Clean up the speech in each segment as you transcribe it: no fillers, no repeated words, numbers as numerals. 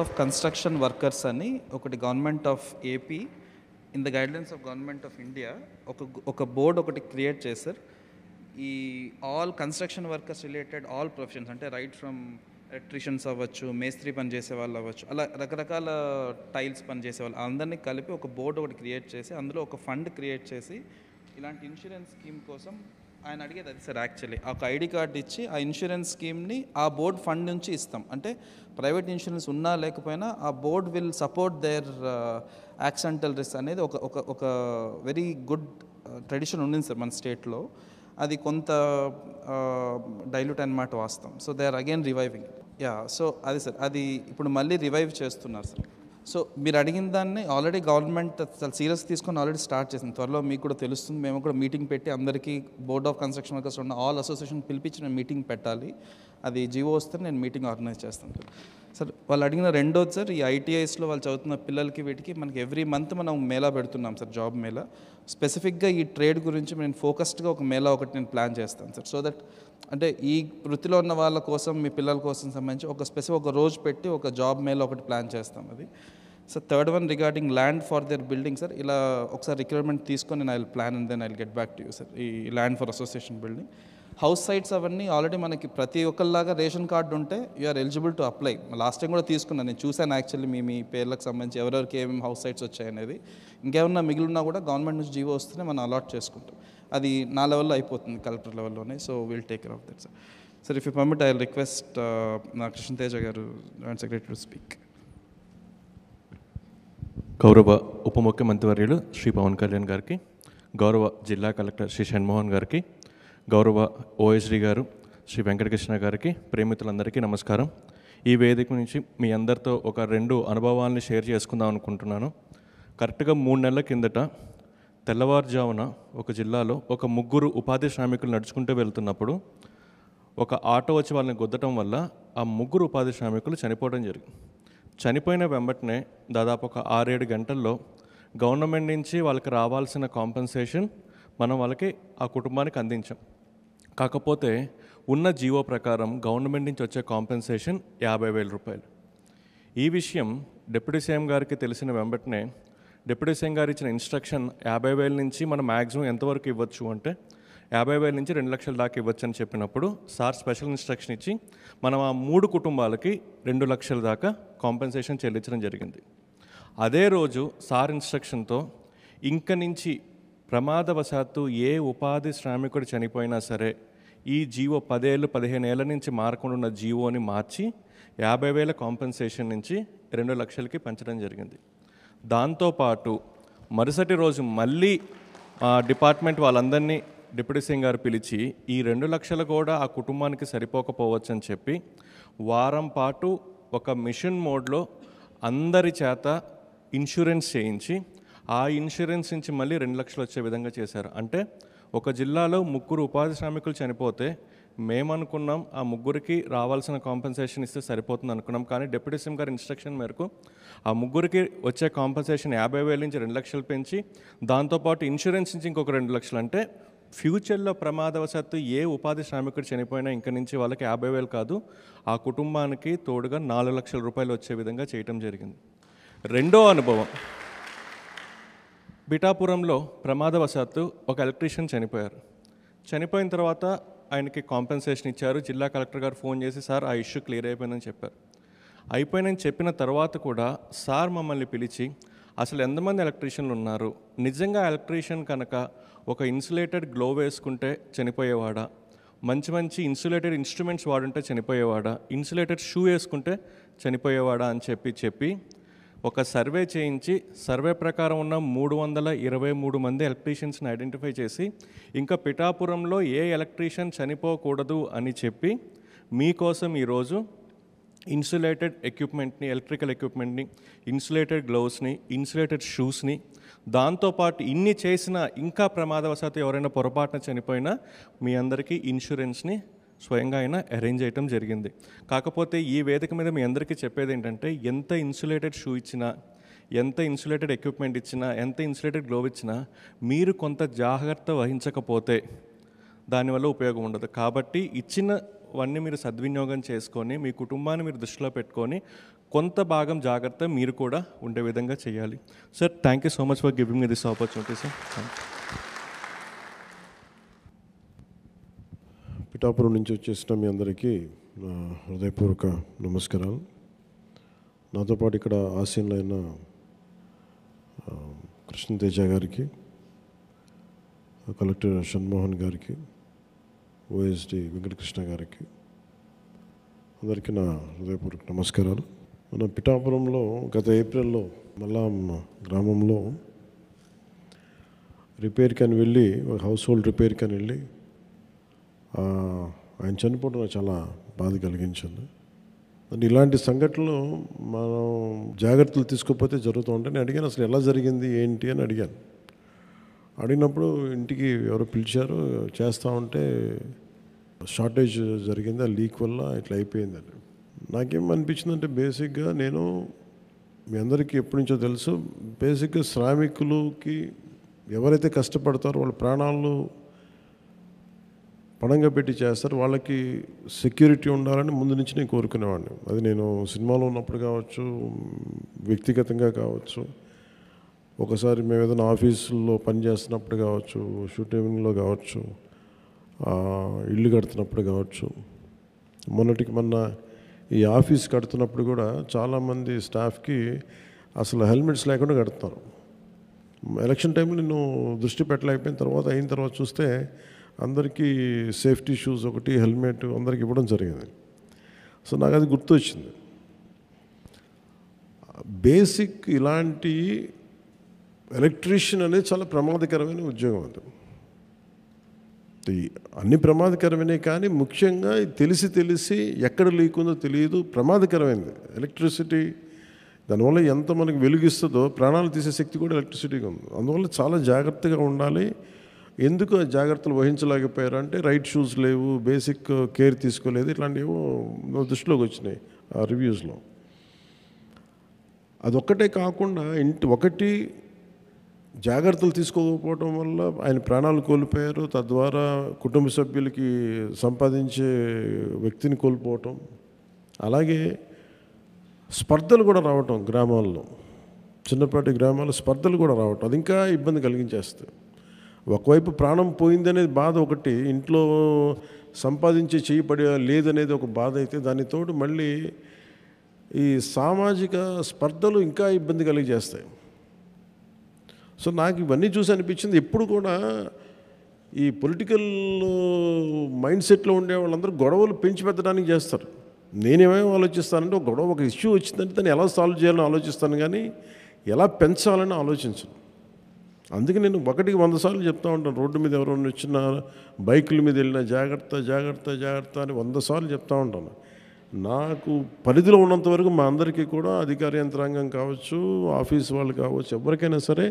Of construction workers అని ఒకటి government of AP in the guidelines of government of India ఒక board ఒకటి create చేశారు. ఈ all construction workers related all professions, అంటే రైట్ ఫ్రమ్ ఎలక్ట్రీషియన్స్ అవ్వచ్చు, మేస్త్రి పని చేసే వాళ్ళు అవ్వచ్చు, అలా రకరకాల టైల్స్ పని చేసే వాళ్ళు అందరినీ కలిపి ఒక బోర్డు ఒకటి క్రియేట్ చేసి అందులో ఒక ఫండ్ క్రియేట్ చేసి ఇలాంటి ఇన్సూరెన్స్ స్కీమ్ కోసం ఆయన అడిగేది అది సార్. యాక్చువల్లీ ఒక ఐడి కార్డు ఇచ్చి ఆ ఇన్సూరెన్స్ స్కీమ్ని ఆ బోర్డ్ ఫండ్ నుంచి ఇస్తాం. అంటే ప్రైవేట్ ఇన్సూరెన్స్ ఉన్నా లేకపోయినా ఆ board will support there accidental risk అనేది ఒక వెరీ గుడ్ ట్రెడిషన్ ఉండింది సార్ మన స్టేట్లో. అది కొంత డైల్యూట్ అనమాట వాస్తాం. So they are again reviving. సో అది సార్, అది ఇప్పుడు మళ్ళీ రివైవ్ చేస్తున్నారు సార్. సో మీరు అడిగిన దాన్ని ఆల్రెడీ గవర్నమెంట్ చాలా సీరియస్ తీసుకొని ఆల్రెడీ స్టార్ట్ చేసింది. త్వరలో మీకు కూడా తెలుస్తుంది. మేము కూడా మీటింగ్ పెట్టి అందరికీ బోర్డ్ ఆఫ్ కన్స్ట్రక్షన్ వర్కర్స్ ఉన్న ఆల్ అసోసియేషన్ పిలిపించి నేను మీటింగ్ పెట్టాలి. అది జీవో వస్తే నేను మీటింగ్ ఆర్గనైజ్ చేస్తాను సార్. సార్ వాళ్ళు అడిగిన రెండోది సార్, ఈ ఐటీఐస్లో వాళ్ళు చదువుతున్న పిల్లలకి వీటికి మనకి ఎవ్రీ మంత్ మనం మేళా పెడుతున్నాం సార్, జాబ్ మేళా. స్పెసిఫిక్గా ఈ ట్రేడ్ గురించి నేను ఫోకస్డ్గా ఒక మేళా ఒకటి నేను ప్లాన్ చేస్తాను సార్. సో దట్ అంటే ఈ వృత్తిలో ఉన్న వాళ్ళ కోసం, మీ పిల్లల కోసం సంబంధించి ఒక రోజు పెట్టి ఒక జాబ్ మేళా ఒకటి ప్లాన్ చేస్తాం. అది sir. Third one regarding land for there building sir. ఇలా ఒకసారి రిక్వైర్మెంట్ తీసుకొని నేను I will plan and then I will get back to you sir. ఈ land for association building house sites అవన్నీ ఆల్రెడీ మనకి ప్రతి ఒక్కరిలాగా రేషన్ కార్డు ఉంటే you are eligible to apply. Last time కూడా తీసుకున్నాను, నేను చూశాను యాక్చువల్లీ మీ పేర్లకు సంబంధించి ఎవరెవరికి ఏమేమి హౌస్ సైట్స్ వచ్చాయనేది. ఇంకేమన్నా మిగిలినా కూడా గవర్నమెంట్ నుంచి జీవో వస్తేనే మనం అలాట్ చేసుకుంటాం. అది నా లెవెల్లో అయిపోతుంది, కలెక్టర్ లెవెల్లోనే. So will take care of that sir. Sir if you permit I will request నా కృష్ణతేజ గారు, జాయింట్ సెక్రటరీ, టు స్పీక్. గౌరవ ఉప ముఖ్యమంత్రివర్యులు శ్రీ పవన్ కళ్యాణ్ గారికి, గౌరవ జిల్లా కలెక్టర్ శ్రీ షణ్మోహన్ గారికి, గౌరవ ఓఎస్డీ గారు శ్రీ వెంకటకృష్ణ గారికి, ప్రేమితులందరికీ నమస్కారం. ఈ వేదిక నుంచి మీ అందరితో ఒక 2 అనుభవాలని షేర్ చేసుకుందాం అనుకుంటున్నాను. కరెక్ట్గా 3 నెలల కిందట తెల్లవారుజామున ఒక జిల్లాలో ఒక 3 ఉపాధి శ్రామికులు నడుచుకుంటూ వెళ్తున్నప్పుడు ఒక ఆటో వచ్చి వాళ్ళని గుద్దటం వల్ల ఆ 3 ఉపాధి శ్రామికులు చనిపోవడం జరిగింది. చనిపోయిన వెంబటనే దాదాపు ఒక 6-7 గంటల్లో గవర్నమెంట్ నుంచి వాళ్ళకి రావాల్సిన కాంపెన్సేషన్ మనం వాళ్ళకి ఆ కుటుంబానికి అందించాం. కాకపోతే ఉన్న జీవో ప్రకారం గవర్నమెంట్ నుంచి వచ్చే కాంపెన్సేషన్ 50,000 రూపాయలు. ఈ విషయం డిప్యూటీ సీఎం గారికి తెలిసిన వెంబటనే డిప్యూటీ సీఎం గారు ఇచ్చిన ఇన్స్ట్రక్షన్ 50,000 నుంచి మనం మ్యాక్సిమం ఎంతవరకు ఇవ్వచ్చు అంటే 50,000 నుంచి 2 లక్షల దాకా ఇవ్వచ్చు అని చెప్పినప్పుడు సార్ స్పెషల్ ఇన్స్ట్రక్షన్ ఇచ్చి మనం ఆ 3 కుటుంబాలకి 2 లక్షల దాకా కాంపెన్సేషన్ చెల్లించడం జరిగింది. అదే రోజు సార్ ఇన్స్ట్రక్షన్తో ఇంక నుంచి ప్రమాదవశాత్తు ఏ ఉపాధి శ్రామికుడు చనిపోయినా సరే ఈ జీవో 10 ఏళ్ళు 15 ఏళ్ళ నుంచి మారకుండా ఉన్న జీవోని మార్చి 50,000 కాంపెన్సేషన్ నుంచి 2 లక్షలకి పెంచడం జరిగింది. దాంతోపాటు మరుసటి రోజు మళ్ళీ డిపార్ట్మెంట్ వాళ్ళందరినీ డిప్యూటీ సీఎం గారు పిలిచి ఈ 2 లక్షలు కూడా ఆ కుటుంబానికి సరిపోకపోవచ్చు అని చెప్పి వారం పాటు ఒక మిషన్ మోడ్లో అందరి చేత ఇన్సూరెన్స్ చేయించి ఆ ఇన్సూరెన్స్ నుంచి మళ్ళీ 2 లక్షలు వచ్చే విధంగా చేశారు. అంటే ఒక జిల్లాలో 3 ఉపాధి శ్రామికులు చనిపోతే మేమనుకున్నాం ఆ 3కి రావాల్సిన కాంపెన్సేషన్ ఇస్తే సరిపోతుంది అనుకున్నాం. కానీ డిప్యూటీ సీఎం గారి ఇన్స్ట్రక్షన్ మేరకు ఆ 3కి వచ్చే కాంపెన్సేషన్ 50,000 నుంచి 2 లక్షలు పెంచి దాంతోపాటు ఇన్సూరెన్స్ నుంచి ఇంకొక 2 లక్షలు. అంటే ఫ్యూచర్లో ప్రమాదవశాత్తు ఏ ఉపాధి శ్రామికుడు చనిపోయినా ఇంక నుంచి వాళ్ళకి 50,000 కాదు, ఆ కుటుంబానికి తోడుగా 4 లక్షల రూపాయలు వచ్చే విధంగా చేయటం జరిగింది. రెండో అనుభవం, పిఠాపురంలో ప్రమాదవశాత్తు ఒక ఎలక్ట్రీషియన్ చనిపోయారు. చనిపోయిన తర్వాత ఆయనకి కాంపెన్సేషన్ ఇచ్చారు. జిల్లా కలెక్టర్ గారు ఫోన్ చేసి సార్ ఆ ఇష్యూ క్లియర్ అయిపోయిందని చెప్పారు. అయిపోయిందని చెప్పిన తర్వాత కూడా సార్ మమ్మల్ని పిలిచి అసలు ఎంతమంది ఎలక్ట్రీషియన్లు ఉన్నారు, నిజంగా ఎలక్ట్రీషియన్ కనుక ఒక ఇన్సులేటెడ్ గ్లో వేసుకుంటే చనిపోయేవాడా, మంచి మంచి ఇన్సులేటెడ్ ఇన్స్ట్రుమెంట్స్ వాడుంటే చనిపోయేవాడా, ఇన్సులేటెడ్ షూ వేసుకుంటే చనిపోయేవాడా అని చెప్పి ఒక సర్వే చేయించి సర్వే ప్రకారం ఉన్న 323 మంది ఎలక్ట్రీషియన్స్ని ఐడెంటిఫై చేసి ఇంకా పిఠాపురంలో ఏ ఎలక్ట్రీషియన్ చనిపోకూడదు అని చెప్పి మీకోసం ఈరోజు ఇన్సులేటెడ్ ఎక్విప్మెంట్ని, ఎలక్ట్రికల్ ఎక్విప్మెంట్ని, ఇన్సులేటెడ్ గ్లౌస్ని, ఇన్సులేటెడ్ షూస్ని, దాంతోపాటు ఇన్ని చేసినా ఇంకా ప్రమాదవశాత్తు ఎవరైనా పొరపాటున చనిపోయినా మీ అందరికీ ఇన్సూరెన్స్ని స్వయంగా ఆయన అరేంజ్ చేయటం జరిగింది. కాకపోతే ఈ వేదిక మీద మీ అందరికీ చెప్పేది ఏంటంటే ఎంత ఇన్సులేటెడ్ షూ ఇచ్చినా, ఎంత ఇన్సులేటెడ్ ఎక్విప్మెంట్ ఇచ్చినా, ఎంత ఇన్సులేటెడ్ గ్లోవ్ ఇచ్చినా మీరు కొంత జాగ్రత్త వహించకపోతే దానివల్ల ఉపయోగం ఉండదు. కాబట్టి ఇచ్చినవన్నీ మీరు సద్వినియోగం చేసుకొని మీ కుటుంబాన్ని మీరు దృష్టిలో పెట్టుకొని కొంత భాగం జాగ్రత్త మీరు కూడా ఉండే విధంగా చేయాలి. Sir, thank you so much for giving me this opportunity sir. Pithapuram నుంచి వచ్చేసిన మీ అందరికీ నా హృదయపూర్వక నమస్కారాలు. నాతో పాటు ఇక్కడ ఆసీనులైన కృష్ణతేజ గారికి, కలెక్టర్ షణ్మోహన్ గారికి, ఓఎస్డి వెంకటకృష్ణ గారికి అందరికీ నా హృదయపూర్వక నమస్కారాలు. మన పిఠాపురంలో గత ఏప్రిల్లో మల్లాం గ్రామంలో రిపేర్కి అని వెళ్ళి, ఒక హౌస్ హోల్డ్ రిపేర్కి అని వెళ్ళి ఆయన చనిపోవడం నాకు చాలా బాధ కలిగించింది. అంటే ఇలాంటి సంఘటనలు మనం జాగ్రత్తలు తీసుకోకపోతే జరుగుతూ ఉంటాయి. నేను అడిగాను అసలు ఎలా జరిగింది ఏంటి అని అడిగాను. అడిగినప్పుడు ఇంటికి ఎవరో పిలిచారు, చేస్తూ ఉంటే షార్టేజ్ జరిగింది, ఆ లీక్ వల్ల ఇట్లా అయిపోయిందని. నాకేమనిపించిందంటే బేసిక్గా నేను మీ అందరికీ ఎప్పటి నుంచో తెలుసు, బేసిక్గా శ్రామికులకి ఎవరైతే కష్టపడతారో వాళ్ళ ప్రాణాలు పణంగా పెట్టి చేస్తారు, వాళ్ళకి సెక్యూరిటీ ఉండాలని ముందు నుంచి నేను కోరుకునేవాడిని. అది నేను సినిమాలో ఉన్నప్పుడు కావచ్చు, వ్యక్తిగతంగా కావచ్చు, ఒకసారి మేము ఏదైనా ఆఫీసుల్లో పనిచేస్తున్నప్పుడు కావచ్చు, షూటింగ్లో కావచ్చు, ఇల్లు కడుతున్నప్పుడు కావచ్చు. మొన్న ఈ ఆఫీస్ కడుతున్నప్పుడు కూడా చాలామంది స్టాఫ్కి అసలు హెల్మెట్స్ లేకుండా కడుతున్నారు. ఎలక్షన్ టైంలో నేను దృష్టి పెట్టలేకపోయిన తర్వాత అయిన తర్వాత చూస్తే అందరికీ సేఫ్టీ షూస్ ఒకటి, హెల్మెట్ అందరికి ఇవ్వడం జరిగింది. సో నాకు అది గుర్తొచ్చింది. బేసిక్ ఇలాంటి ఎలక్ట్రీషియన్ అనేది చాలా ప్రమాదకరమైన ఉద్యోగం. అది అన్ని ప్రమాదకరమైనవి, కానీ ముఖ్యంగా తెలిసి ఎక్కడ లీక్ ఉందో తెలియదు, ప్రమాదకరమైనది ఎలక్ట్రిసిటీ. దానివల్ల ఎంత మనకు వెలుగిస్తుందో ప్రాణాలు తీసే శక్తి కూడా ఎలక్ట్రిసిటీగా ఉంది. అందువల్ల చాలా జాగ్రత్తగా ఉండాలి. ఎందుకు జాగ్రత్తలు వహించలేకపోయారు అంటే రైట్ షూస్ లేవు, బేసిక్ కేర్ తీసుకోలేదు, ఇట్లాంటివి దృష్టిలోకి వచ్చినాయి ఆ రివ్యూస్లో. అదొక్కటే కాకుండా ఒకటి జాగ్రత్తలు తీసుకోకపోవడం వల్ల ఆయన ప్రాణాలు కోల్పోయారు, తద్వారా కుటుంబ సభ్యులకి సంపాదించే వ్యక్తిని కోల్పోవటం, అలాగే స్పర్ధలు కూడా రావటం, గ్రామాల్లో చిన్నపాటి గ్రామాల్లో స్పర్ధలు కూడా రావటం, అది ఇంకా ఇబ్బంది కలిగించేస్తుంది. ఒకవైపు ప్రాణం పోయిందనేది బాధ ఒకటి, ఇంట్లో సంపాదించే చేయబడి లేదనేది ఒక బాధ అయితే, దానితోడు మళ్ళీ ఈ సామాజిక స్పర్ధలు ఇంకా ఇబ్బంది కలిగజేస్తాయి. సో నాకు ఇవన్నీ చూసి అనిపించింది, ఎప్పుడు కూడా ఈ పొలిటికల్ మైండ్ సెట్లో ఉండే వాళ్ళందరూ గొడవలు పెంచి పెట్టడానికి చేస్తారు. నేనేమేమి ఆలోచిస్తానంటే ఒక గొడవ, ఒక ఇష్యూ వచ్చిందంటే దాన్ని ఎలా సాల్వ్ చేయాలని ఆలోచిస్తాను, కానీ ఎలా పెంచాలని ఆలోచించను. అందుకే నేను 100 సార్లు చెప్తూ ఉంటాను, రోడ్డు మీద ఎవరైనా వచ్చిన బైకుల మీద వెళ్ళినా జాగ్రత్త జాగ్రత్త జాగ్రత్త అని 100 సార్లు చెప్తూ ఉంటాను. నాకు పరిధిలో ఉన్నంత వరకు మా అందరికీ కూడా అధికార యంత్రాంగం కావచ్చు, ఆఫీస్ వాళ్ళు కావచ్చు, ఎవరికైనా సరే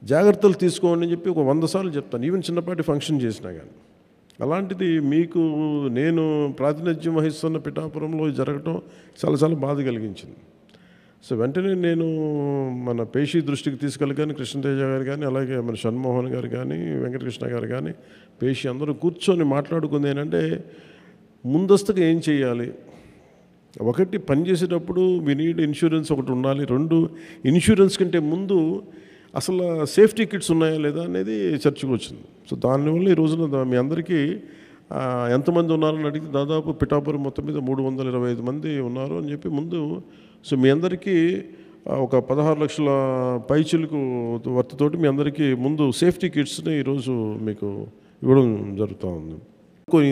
జాగ్రత్తలు తీసుకోండి అని చెప్పి ఒక 100 సార్లు చెప్తాను, ఈవెన్ చిన్నపాటి ఫంక్షన్ చేసినా కానీ. అలాంటిది మీకు నేను ప్రాతినిధ్యం వహిస్తున్న పిఠాపురంలో జరగటం చాలా చాలా బాధ కలిగించింది. సో వెంటనే నేను మన పేషీ దృష్టికి తీసుకెళ్ళగానే కృష్ణతేజ గారు కానీ, అలాగే మన షణ్మోహన్ గారు కానీ, వెంకటకృష్ణ గారు కానీ, పేషీ అందరూ కూర్చొని మాట్లాడుకుంది ఏంటంటే ముందస్తుగా ఏం చేయాలి. ఒకటి, పనిచేసేటప్పుడు వి నీడ్ ఇన్సూరెన్స్ ఒకటి ఉండాలి. 2, ఇన్సూరెన్స్ కంటే ముందు అసలు సేఫ్టీ కిట్స్ ఉన్నాయా లేదా అనేది చర్చకు వచ్చింది. సో దానివల్ల ఈ రోజున మీ అందరికీ ఎంతమంది ఉన్నారని అడిగితే దాదాపు పిఠాపురం మొత్తం మీద 325 మంది ఉన్నారు అని చెప్పి ముందు. సో మీ అందరికీ ఒక 16 లక్షల పైచిలకు వర్తతోటి మీ అందరికీ ముందు సేఫ్టీ కిట్స్ని ఈరోజు మీకు ఇవ్వడం జరుగుతూ ఉంది.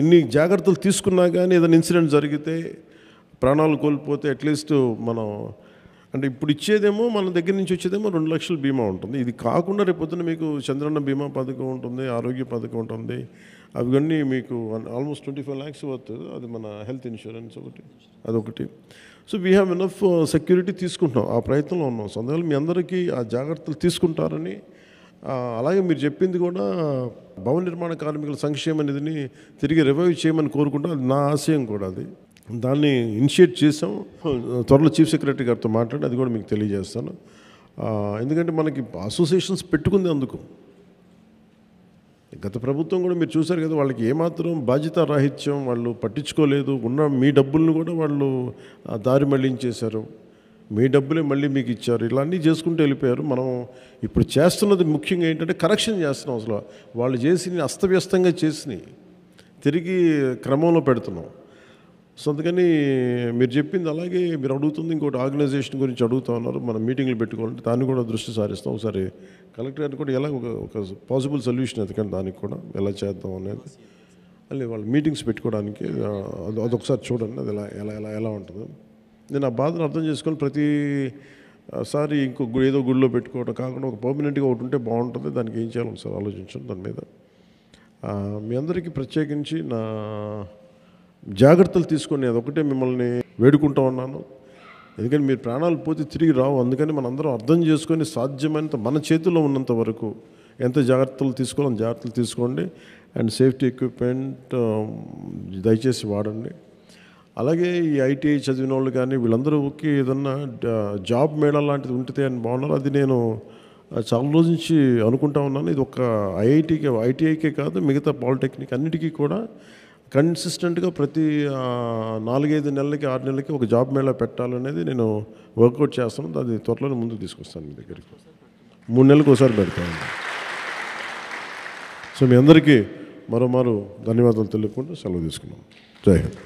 ఇన్ని జాగ్రత్తలు తీసుకున్నా కానీ ఏదైనా ఇన్సిడెంట్ జరిగితే, ప్రాణాలు కోల్పోతే అట్లీస్ట్ మనం అంటే ఇప్పుడు ఇచ్చేదేమో మన దగ్గర నుంచి వచ్చేదేమో 2 లక్షల బీమా ఉంటుంది. ఇది కాకుండా రేపొద్దున మీకు చంద్రన్న బీమా పథకం ఉంటుంది, ఆరోగ్య పథకం ఉంటుంది, అవన్నీ మీకు ఆల్మోస్ట్ 25 lakhs వస్తుంది. అది మన హెల్త్ ఇన్సూరెన్స్ ఒకటి, అదొకటి. So we have enough security తీసుకుంటున్నాం, ఆ ప్రయత్నంలో ఉన్నాం. సో అందువల్ల మీ అందరికీ ఆ జాగ్రత్తలు తీసుకుంటారని, అలాగే మీరు చెప్పింది కూడా భవన నిర్మాణ కార్మికుల సంక్షేమ నిధిని తిరిగి రివైవ్ చేయమని కోరుకుంటాం. అది నా ఆశయం కూడా. అది దాన్ని ఇనిషియేట్ చేసాం. త్వరలో చీఫ్ సెక్రటరీ గారితో మాట్లాడి అది కూడా మీకు తెలియజేస్తాను. ఎందుకంటే మనకి అసోసియేషన్స్ పెట్టుకుంది అందుకు. గత ప్రభుత్వం కూడా మీరు చూశారు కదా, వాళ్ళకి ఏమాత్రం బాధ్యత రాహిత్యం, వాళ్ళు పట్టించుకోలేదు. ఉన్న మీ డబ్బులను కూడా వాళ్ళు దారి మళ్లించేశారు. మీ డబ్బులే మళ్ళీ మీకు ఇచ్చారు. ఇలా అన్నీ చేసుకుంటూ వెళ్ళిపోయారు. మనం ఇప్పుడు చేస్తున్నది ముఖ్యంగా ఏంటంటే కరెక్షన్ చేస్తున్నాం. అసలు వాళ్ళు చేసి అస్తవ్యస్తంగా చేసి తిరిగి క్రమంలో పెడుతున్నాం. సో అందుకని మీరు చెప్పింది అలాగే మీరు అడుగుతుంది. ఇంకోటి ఆర్గనైజేషన్ గురించి అడుగుతూ ఉన్నారు. మనం మీటింగ్లు పెట్టుకోవాలంటే దాన్ని కూడా దృష్టి సారిస్తాం. ఒకసారి కలెక్టర్ గారిని కూడా ఎలా ఒక పాసిబుల్ సొల్యూషన్ ఎందుకంటే దానికి కూడా ఎలా చేద్దాం అనేది మళ్ళీ వాళ్ళు మీటింగ్స్ పెట్టుకోవడానికి అదొకసారి చూడండి. అది ఎలా ఎలా ఎలా ఎలా ఉంటుందో నేను ఆ బాధను అర్థం చేసుకొని ప్రతిసారి ఏదో గుడిలో పెట్టుకోవడం కాకుండా ఒక పర్మనెంట్గా ఒకటి ఉంటే బాగుంటుంది. దానికి ఏం చేయాలి ఒకసారి ఆలోచించండి దాని మీద. మీ అందరికీ ప్రత్యేకించి నా జాగ్రత్తలు తీసుకొని అదొకటే మిమ్మల్ని వేడుకుంటూ ఉన్నాను. ఎందుకంటే మీరు ప్రాణాలు పోతే తిరిగి రావు. అందుకని మనందరం అర్థం చేసుకొని సాధ్యమైనంత మన చేతిలో ఉన్నంత వరకు ఎంత జాగ్రత్తలు తీసుకోవాలని జాగ్రత్తలు తీసుకోండి. అండ్ సేఫ్టీ ఎక్విప్మెంట్ దయచేసి వాడండి. అలాగే ఈ ఐటీఐ చదివిన వాళ్ళు కానీ వీళ్ళందరూకి ఏదన్నా జాబ్ మేళా లాంటిది ఉంటుంది అని బాగున్నారు. అది నేను చాలా రోజు నుంచి అనుకుంటా ఉన్నాను. ఇది ఒక ఐటీఐకే కాదు, మిగతా పాలిటెక్నిక్ అన్నిటికీ కూడా కన్సిస్టెంట్గా ప్రతి 4-5 నెలలకి 6 నెలలకి ఒక జాబ్ మేళా పెట్టాలనేది నేను వర్కౌట్ చేస్తాను. అది త్వరలోనే ముందుకు తీసుకొస్తాను మీ దగ్గరికి. 3 నెలలకు ఒకసారి పెడతాను. సో మీ అందరికీ మరోమారు ధన్యవాదాలు తెలుపుకుంటూ సెలవు తీసుకున్నాం. జై హింద్.